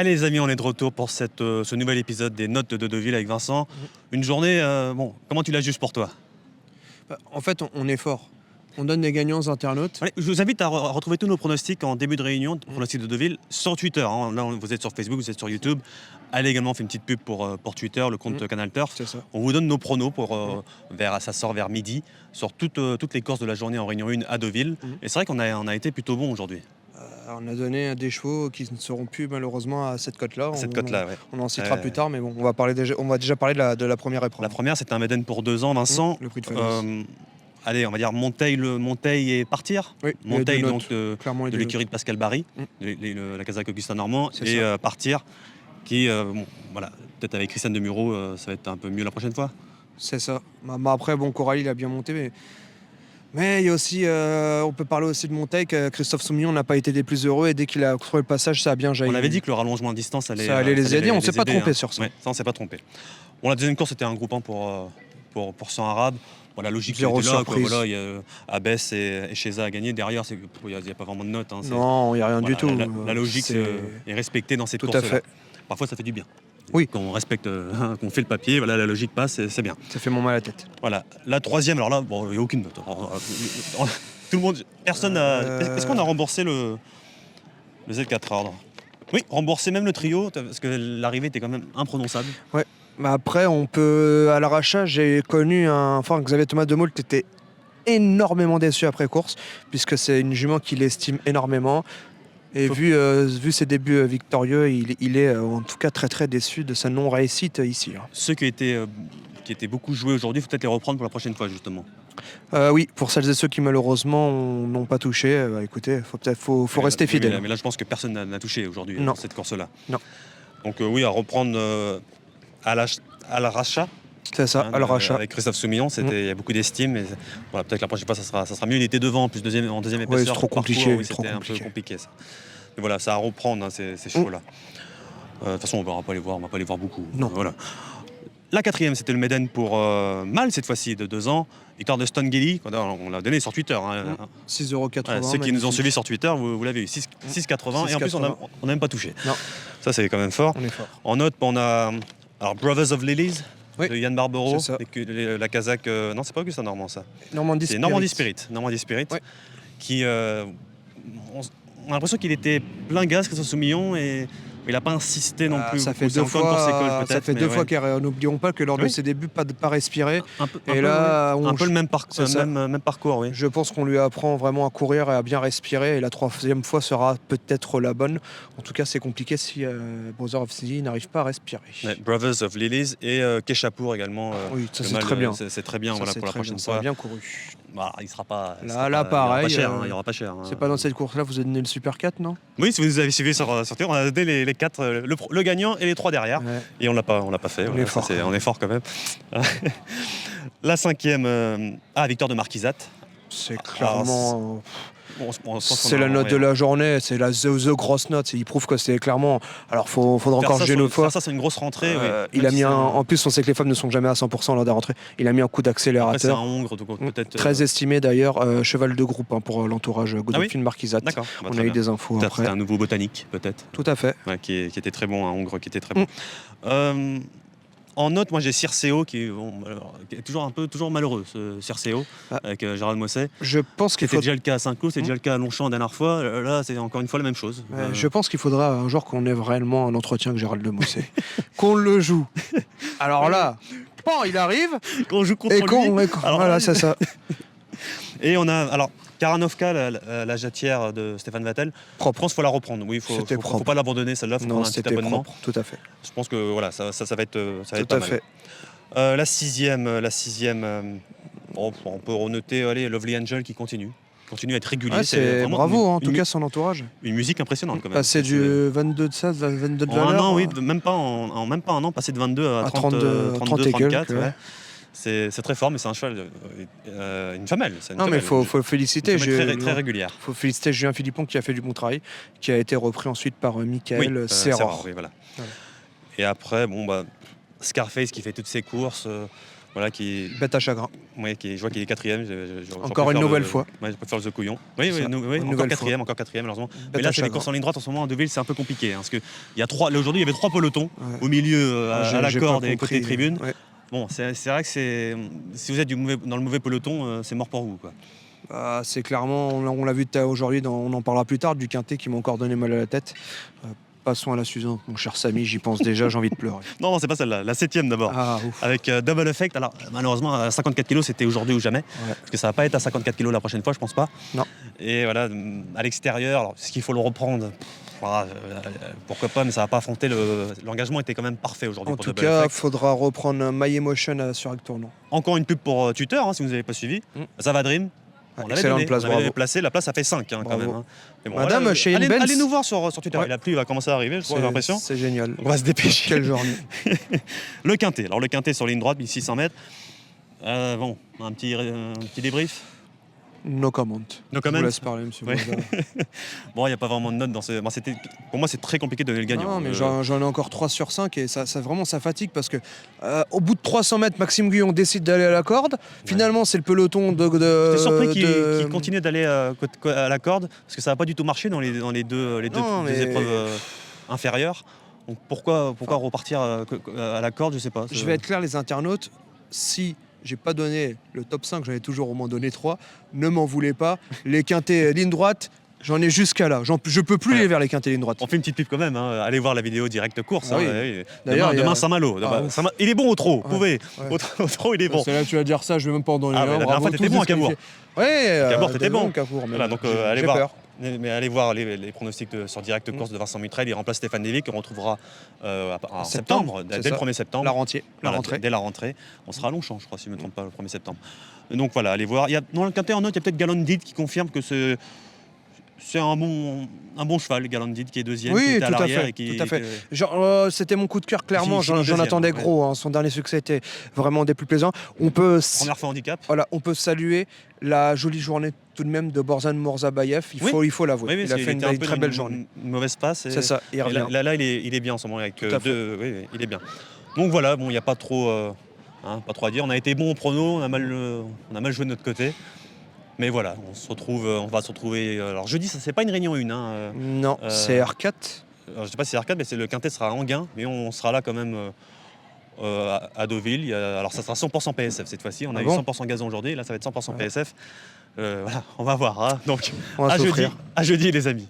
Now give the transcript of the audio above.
Allez les amis, on est de retour pour ce nouvel épisode des notes de Deauville avec Vincent. Une journée, comment tu la juges pour toi? En fait, on est fort. On donne des gagnants aux internautes. Allez, je vous invite à retrouver tous nos pronostics en début de réunion, pronostics de Deauville, sur Twitter. Hein. Là, vous êtes sur Facebook, vous êtes sur YouTube. Allez également, on fait une petite pub pour Twitter, le compte Canal Turf. C'est ça. On vous donne nos pronos, ça sort vers midi, sur toutes les courses de la journée en Réunion 1 à Deauville. Et c'est vrai qu'on a été plutôt bon aujourd'hui. On a donné des chevaux qui ne seront plus malheureusement à cette cote-là. Cette cote-là, ouais. On en citera plus tard, mais bon, on va déjà parler de la première épreuve. La première, c'était un Maiden pour 2 ans, Vincent. Le prix de Fanos. Allez, on va dire Monteil et Partir. Oui, Monteil, donc de l'écurie l'écurie de Pascal Barry, la Casaque Augustin Normand, C'est et Partir, qui, peut-être avec Christiane de Muro, ça va être un peu mieux la prochaine fois. C'est ça. Après, Coralie, il a bien monté, mais il y a aussi, on peut parler aussi de Monteil, que Christophe Soumillon n'a pas été des plus heureux, et dès qu'il a trouvé le passage, ça a bien jailli. On avait dit que le rallongement de distance allait les aider, on ne s'est pas trompé sur ça. Ouais, ça, on s'est pas trompé. Bon, la deuxième course, c'était un groupe 1 pour 100 Arabes. Bon, la logique Zéro était là, surprise. Voilà, il y a Abbès et Cheza à gagner. Derrière, il n'y a pas vraiment de notes. Hein, Non, il n'y a rien du tout. La logique est respectée dans cette Tout course-là. à fait. Parfois, ça fait du bien. Oui. Quand on respecte, qu'on fait le papier, voilà, la logique passe, c'est bien. Ça fait mon mal à la tête. Voilà. La troisième, alors là, il n'y a aucune note. Tout le monde, personne n'a... Est-ce qu'on a remboursé le Z4 ordre? Oui, remboursé même le trio, parce que l'arrivée était quand même imprononçable. Ouais. Après, on peut, à l'arrachat, j'ai connu Xavier Thomas de Moult était énormément déçu après course, puisque c'est une jument qu'il estime énormément. Et vu ses débuts victorieux, il est en tout cas très très déçu de sa non-réussite ici. Ceux qui étaient beaucoup joués aujourd'hui, il faut peut-être les reprendre pour la prochaine fois justement. Oui, pour celles et ceux qui malheureusement n'ont pas touché, écoutez, faut rester fidèle. Mais là, je pense que personne n'a touché aujourd'hui cette course-là. Non. Donc oui, à reprendre à l'arrachat. C'est ça, à l'arrachat. Avec Christophe Soumillon, il y a beaucoup d'estime. Mais voilà, peut-être que la prochaine fois, ça sera mieux. Il était devant, en plus en deuxième épaisseur. C'est trop compliqué. C'était un peu compliqué ça. Mais voilà, ça à reprendre ces chevaux-là. De toute façon, on ne va pas les voir beaucoup. Non. Voilà. La quatrième, c'était le Maiden pour Mal, cette fois-ci, de 2 ans. Victoire de Stone Gelly, on l'a donné sur Twitter. 6,80 €. Ceux qui nous ont suivis sur Twitter, vous l'avez eu, 6,80 €. Et en plus, on n'a même pas touché. Non. Ça, c'est quand même fort. On est fort. En note, on a Brothers of Lilies, de Yann Barbero. La Casaque, non, c'est pas Augustin Normand, ça. C'est Normandie Spirit. Ouais. Qui, on a l'impression qu'il était plein gaz, Christophe Soumillon, et il n'a pas insisté non plus. Ça fait deux fois n'oublions pas que lors de ses débuts, pas respirer. Un peu le même parcours, oui. Je pense qu'on lui apprend vraiment à courir et à bien respirer. Et la troisième fois sera peut-être la bonne. En tout cas, c'est compliqué si Brothers of Lilies n'arrive pas à respirer. Ouais, Brothers of Lilies et Keshapour également. Oui, ça c'est très bien. C'est très bien, voilà, pour la prochaine fois. Ça a bien couru. Bah, il sera pas. Là, pareil. Il n'y aura pas cher. C'est pas dans cette course-là, vous avez donné le Super 4, non? Oui, si vous avez suivi sur Twitter, on a donné les 4, le gagnant et les 3 derrière. Ouais. Et on l'a pas fait. On est fort quand même. La cinquième, victoire de Marquisate. C'est clairement. C'est la note de la journée, c'est the grosse note. Il prouve que c'est clairement. Alors, faudra encore juger une fois. Ça, c'est une grosse rentrée. Oui. Il a mis en plus, on sait que les femmes ne sont jamais à 100% lors des rentrées. Il a mis un coup d'accélérateur. C'est un Hongre, donc peut-être. Très estimé d'ailleurs, cheval de groupe pour l'entourage Godolphin Marquisate. D'accord. On a eu des infos après. C'est un nouveau botanique, peut-être. Tout à fait. Qui était très bon, un Hongre qui était très bon. En note, moi j'ai Circeo qui est toujours malheureux, ce Circeo, avec Gérald Moisset. Je pense qu'il C'était déjà le cas à Saint-Cloud, c'était déjà le cas à Longchamp la dernière fois. Là, c'est encore une fois la même chose. Je pense qu'il faudra un jour qu'on ait réellement un entretien avec Gérald Moisset. Qu'on le joue. Alors là, il arrive. Qu'on joue contre lui. Voilà, c'est ça. Et on a Karanovka, la jatière de Stéphane Vattel. Propre. Je pense qu'il faut la reprendre. Oui, faut pas l'abandonner celle-là. Faut prendre un petit abonnement. Propre, tout à fait. Je pense que voilà, ça va être tout pas à mal. fait. La sixième, on peut renoter Lovely Angel qui continue à être régulier. C'est bravo, en tout cas, son entourage. Une musique impressionnante quand même. Passer du 22 de ça, 22 de valeur. En un an, oui, même pas un an, passer de 22 à 32, 34. Ouais. C'est très fort, mais c'est un cheval, une femelle. Mais il faut féliciter. Très régulière. Il faut féliciter Julien Philippon qui a fait du bon travail, qui a été repris ensuite par Michael Serra. Oui, voilà. Et après, Scarface qui fait toutes ses courses. Voilà, qui, Bête à chagrin. ouais, je vois qu'il est quatrième. Encore une nouvelle fois. Ouais, je peux faire le couillon. Oui, Ça, encore nouvelle quatrième, malheureusement. Bête Mais là, à c'est les chagrin. courses en ligne droite en ce moment à Deauville, c'est un peu compliqué. Hein, parce que là, aujourd'hui, il y avait 3 pelotons Ouais. au milieu, à la J'ai corde pas et compris. côté tribune. Ouais. Bon, c'est vrai que si vous êtes dans le mauvais peloton, c'est mort pour vous, quoi. Bah, c'est clairement, on l'a vu aujourd'hui, on en parlera plus tard, du quintet qui m'a encore donné mal à la tête. Passons à la suivante, mon cher Samy, j'y pense déjà, j'ai envie de pleurer. Non, c'est pas celle-là, la 7ème d'abord. Ah, ouf. Avec Double Effect. Alors, malheureusement, à 54 kg, c'était aujourd'hui ou jamais. Ouais. Parce que ça va pas être à 54 kg la prochaine fois, je pense pas. Non. Et voilà, à l'extérieur, alors, est-ce qu'il faut le reprendre? Voilà, pourquoi pas, mais ça va pas affronter l'engagement était quand même parfait aujourd'hui En pour tout Double cas, il Effect. faudra reprendre un My Emotion sur Acte Tournant. Encore une pub pour Tuteur, hein, si vous n'avez pas suivi. Ça va Dream. Ah, On l'avait excellente donné, place, on l'avait bravo. placé, la place ça fait 5 quand Bravo. même. Hein. Mais bon, Madame, voilà, Cheyenne allez, Benz. allez nous voir sur Twitter, Ouais. la pluie va commencer à arriver, j'ai l'impression. C'est génial. On va se dépêcher. Quelle journée. Le quintet, alors le quintet sur ligne droite, 1600 mètres. Bon, un petit débrief. No comment. No Je comment. vous laisse parler, monsieur. Ouais. Bourdin. Bon, il n'y a pas vraiment de notes dans ce. Bon, pour moi, c'est très compliqué de donner le gagnant. Non, mais j'en ai encore 3 sur 5 et ça vraiment ça fatigue parce que au bout de 300 mètres, Maxime Guyon décide d'aller à la corde. Finalement, c'est le peloton de. J'étais surpris qu'il continue d'aller à la corde parce que ça n'a pas du tout marché dans les deux Non, mais- épreuves inférieures. Donc pourquoi repartir à la corde, je sais pas. Je vais être clair, les internautes, si j'ai pas donné le top 5, j'en ai toujours au moins donné 3, ne m'en voulez pas. Les quintets ligne droite, j'en ai jusqu'à là. Je peux plus Ouais. aller vers les quintets ligne droite. On fait une petite pub quand même, hein. Allez voir la vidéo directe course. Ah hein. oui. Ouais. D'ailleurs, il y a- demain Saint-Malo. Ah, ouf. Il est bon au trot, vous Ouais. pouvez. Ouais. Au trot, il est bon. C'est là que tu vas dire ça, je vais même pas en donner Ah, un. mais la dernière Bravo, fois, t'étais tous bon à Cabourg. Ouais, Cabourg, t'étais bon. Cabourg, mais Voilà, donc j'ai allez peur. voir. Mais allez voir les pronostics sur Direct Course de Vincent Mutrel. Il remplace Stéphane Lévy qu'on retrouvera en septembre, c'est dès le ça. 1er septembre. La rentrée. Voilà, dès la rentrée. On sera à Longchamp, je crois, si je ne me trompe pas, le 1er septembre. Et donc voilà, allez voir. Dans le quintet en note, il y a peut-être Galandid qui confirme que c'est un bon cheval, Galandid, qui est deuxième, qui Oui, était à tout à l'arrière. fait. Et qui, Tout à fait. que- Genre, c'était mon coup de cœur, clairement. Il finit J'en deuxième, attendais ouais. gros. Hein. Son dernier succès était vraiment des plus plaisants. Première fois handicap. Voilà, on peut saluer la jolie journée tout de même de Borzan Morzabayev. Il faut l'avouer. Oui, il a fait était un une peu très dans belle journée. Une mauvaise passe. C'est ça, il Et revient. là, il est bien en ce moment. Avec Tout à deux, oui, il est bien. Donc voilà, bon, il n'y a pas trop, pas trop à dire. On a été bon au prono, on a mal joué de notre côté. Mais voilà, on va se retrouver. Alors jeudi, ça c'est pas une réunion 1. Hein, Non, c'est R4. alors, je sais pas si c'est R4, mais le quintet sera à Enghien, mais on sera là quand même à Deauville. Alors ça sera 100% PSF cette fois-ci. On a Ah eu bon 100% gazon aujourd'hui, là ça va être 100% PSF. Voilà, on va voir. Hein. Donc On va à s'offrir. jeudi les amis.